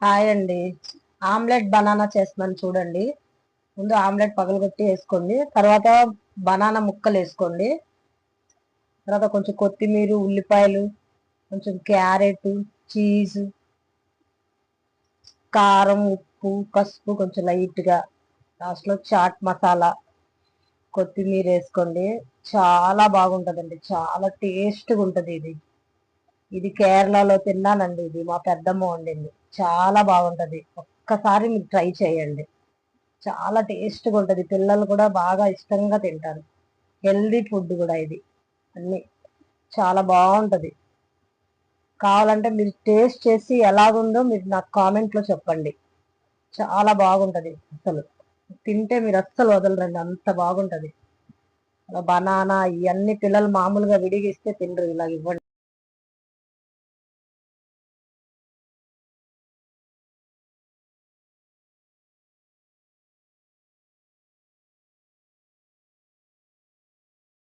Hi అండి. Omelette banana చేస్తున్నాను చూడండి. ముందు ఆమ్లెట్ పగలగొట్టి వేసుకోండి. తర్వాత బనానా ముక్కలు వేసుకోండి. తర్వాత కొంచెం కొత్తిమీర, ఉల్లిపాయలు, కొంచెం క్యారెట్, చీజ్, కారం, ఉప్పు, పసుపు కొంచెం లైట్గా, లాస్ట్లో చాట్ మసాలా, కొత్తిమీర వేసుకోండి. చాలా బాగుంటుందండి. చాలా టేస్ట్గా ఉంటుంది ఇది. ఇది కేరళలో తిన్నానండి. ఇది మా పెద్దమ్మ వండింది. చాలా బాగుంటది. ఒక్కసారి మీరు ట్రై చేయండి. చాలా టేస్ట్గా ఉంటుంది. పిల్లలు కూడా బాగా ఇష్టంగా తింటారు. హెల్దీ ఫుడ్ కూడా ఇది. అన్ని చాలా బాగుంటది. కావాలంటే మీరు టేస్ట్ చేసి ఎలాగుందో మీరు నాకు కామెంట్లో చెప్పండి. చాలా బాగుంటది. అసలు తింటే మీరు అస్సలు వదలరండి, అంత బాగుంటది. బనానా ఇవన్నీ పిల్లలు మామూలుగా విడిగిస్తే తినరు, ఇలా ఇవ్వండి.